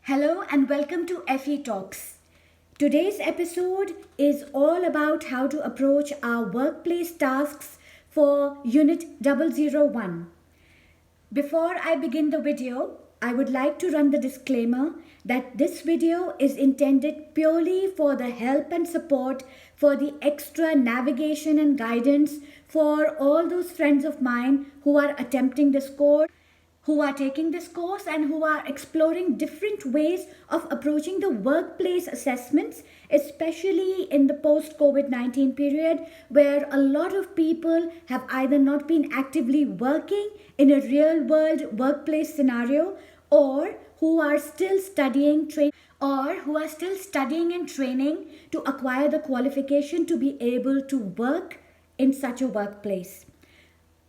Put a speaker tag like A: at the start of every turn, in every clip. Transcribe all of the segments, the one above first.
A: Hello and welcome to FE Talks. Today's episode is all about how to approach our workplace tasks for Unit 001. Before I begin the video, I would like to run the disclaimer that this video is intended purely for the help and support for the extra navigation and guidance for all those friends of mine who are attempting this course, who are taking this course and who are exploring different ways of approaching the workplace assessments, especially in the post COVID-19 period, where a lot of people have either not been actively working in a real world workplace scenario or who are still studying and training to acquire the qualification to be able to work in such a workplace.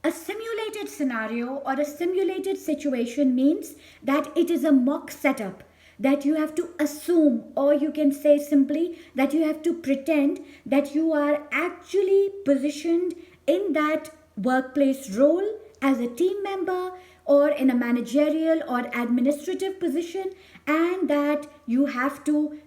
A: A simulated scenario or a simulated situation means that it is a mock setup, that you have to assume, or you can say simply that you have to pretend that you are actually positioned in that workplace role as a team member or in a managerial or administrative position, and that you have to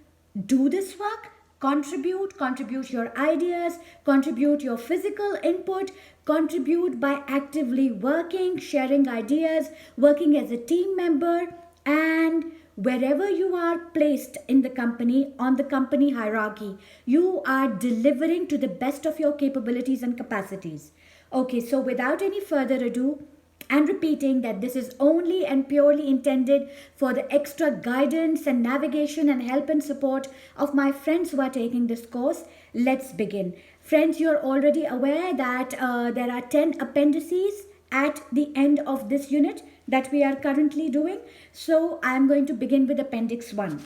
A: do this work, contribute your ideas, contribute your physical input, contribute by actively working, sharing ideas, working as a team member, and wherever you are placed in the company, on the company hierarchy, you are delivering to the best of your capabilities and capacities. Okay, so without any further ado, and repeating that this is only and purely intended for the extra guidance and navigation and help and support of my friends who are taking this course, let's begin. Friends, you're already aware that there are 10 appendices at the end of this unit that we are currently doing. So I'm going to begin with Appendix 1.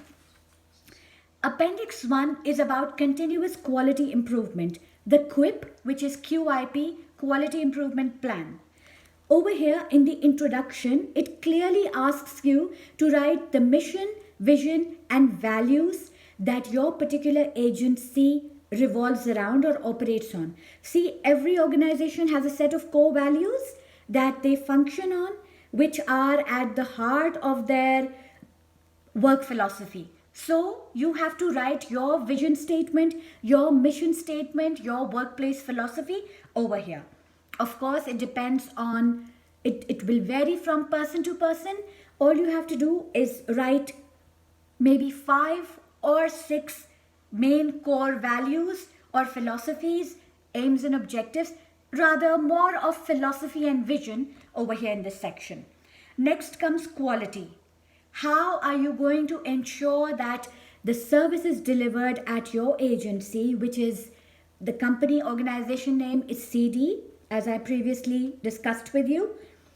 A: Appendix 1 is about continuous quality improvement, the QIP, which is QIP, Quality Improvement Plan. Over here in the introduction, it clearly asks you to write the mission, vision, and values that your particular agency revolves around or operates on. See, every organization has a set of core values that they function on, which are at the heart of their work philosophy. So you have to write your vision statement, your mission statement, your workplace philosophy over here. Of course, it depends on, it will vary from person to person. All you have to do is write maybe 5 or 6 main core values or philosophies, aims and objectives, rather more of philosophy and vision over here in this section. Next comes quality. How are you going to ensure that the services delivered at your agency, which is the company organization name is CD, as I previously discussed with you.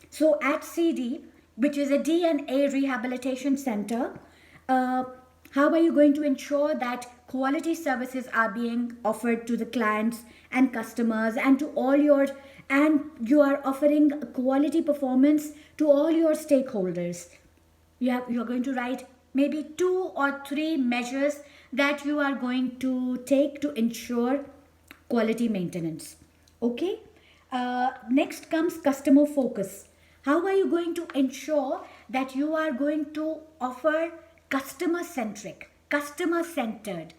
A: So at CD, which is a D&A rehabilitation center, how are you going to ensure that quality services are being offered to the clients and customers and to all your, and you are offering quality performance to all your stakeholders? You're going to write maybe 2 or 3 measures that you are going to take to ensure quality maintenance. Okay. Next comes customer focus. How are you going to ensure that you are going to offer customer-centric, customer-centered,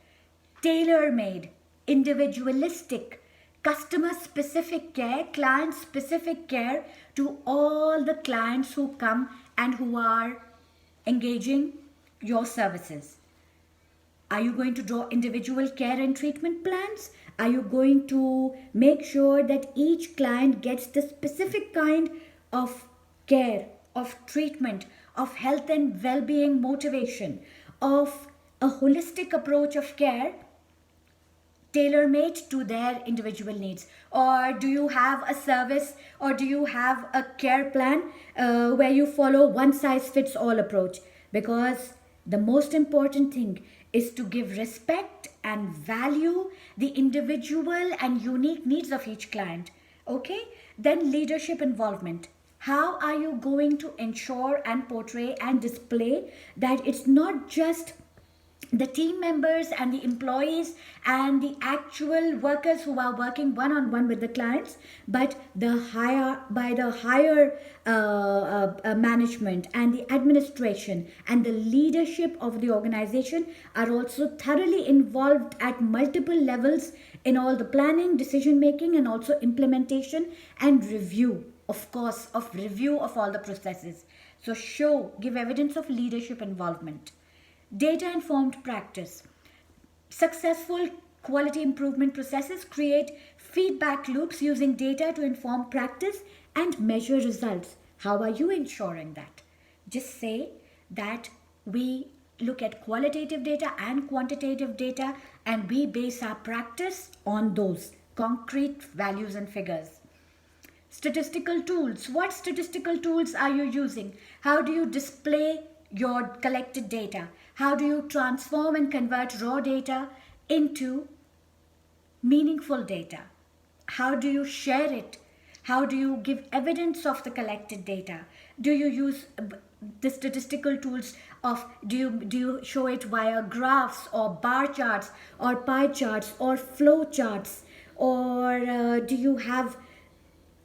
A: tailor-made, individualistic, customer-specific care, client-specific care to all the clients who come and who are engaging your services? Are you going to draw individual care and treatment plans? Are you going to make sure that each client gets the specific kind of care, of treatment, of health and well-being motivation, of a holistic approach of care tailor-made to their individual needs? Or do you have a service, or do you have a care plan where you follow one-size-fits-all approach? Because the most important thing is to give respect and value the individual and unique needs of each client. Okay? Then leadership involvement. How are you going to ensure and portray and display that it's not just the team members and the employees and the actual workers who are working one on one with the clients, but the higher management and the administration and the leadership of the organization are also thoroughly involved at multiple levels in all the planning, decision making, and also implementation and review, of course, of review of all the processes. So give evidence of leadership involvement. Data informed practice. Successful quality improvement processes create feedback loops using data to inform practice and measure results. How are you ensuring that? Just say that we look at qualitative data and quantitative data and we base our practice on those concrete values and figures. Statistical tools. What statistical tools are you using? How do you display your collected data? How do you transform and convert raw data into meaningful data? How do you share it? How do you give evidence of the collected data? Do you use the statistical tools of, do you show it via graphs or bar charts or pie charts or flow charts, or do you have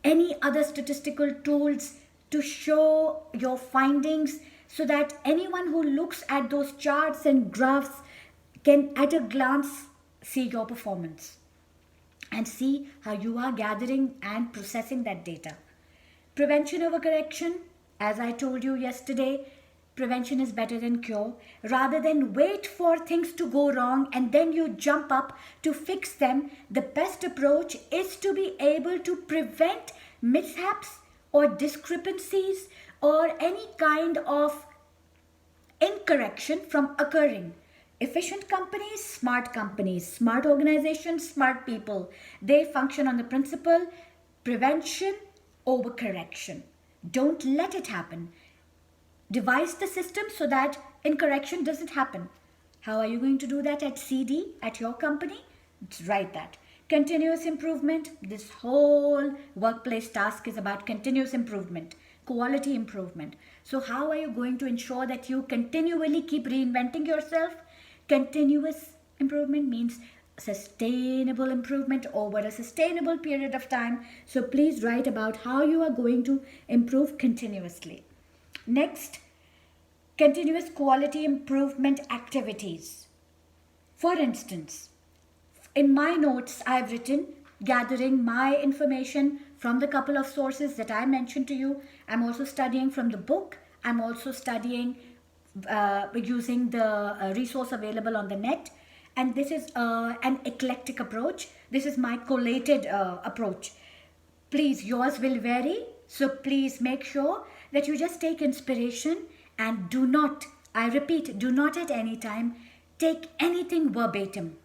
A: any other statistical tools to show your findings so that anyone who looks at those charts and graphs can at a glance see your performance and see how you are gathering and processing that data. Prevention over correction, as I told you yesterday, prevention is better than cure. Rather than wait for things to go wrong and then you jump up to fix them, the best approach is to be able to prevent mishaps or discrepancies or any kind of incorrection from occurring. Efficient companies, smart organizations, smart people, they function on the principle prevention over correction. Don't let it happen. Devise the system so that incorrection doesn't happen. How are you going to do that at CD, at your company? Write that. Continuous improvement. This whole workplace task is about continuous improvement, quality improvement. So how are you going to ensure that you continually keep reinventing yourself? Continuous improvement means sustainable improvement over a sustainable period of time. So please write about how you are going to improve continuously. Next, continuous quality improvement activities. For instance, in my notes, I've written gathering my information from the couple of sources that I mentioned to you. I'm also studying from the book. I'm also studying using the resource available on the net. And this is an eclectic approach. This is my collated approach. Please, yours will vary. So please make sure that you just take inspiration and do not, I repeat, do not at any time take anything verbatim.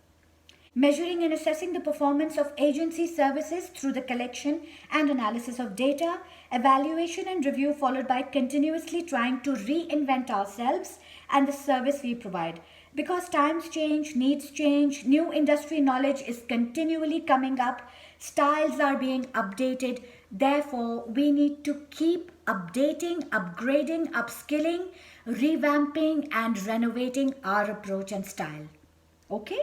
A: Measuring and assessing the performance of agency services through the collection and analysis of data, evaluation and review, followed by continuously trying to reinvent ourselves and the service we provide. Because times change, needs change, new industry knowledge is continually coming up, styles are being updated. Therefore, we need to keep updating, upgrading, upskilling, revamping, and renovating our approach and style. Okay?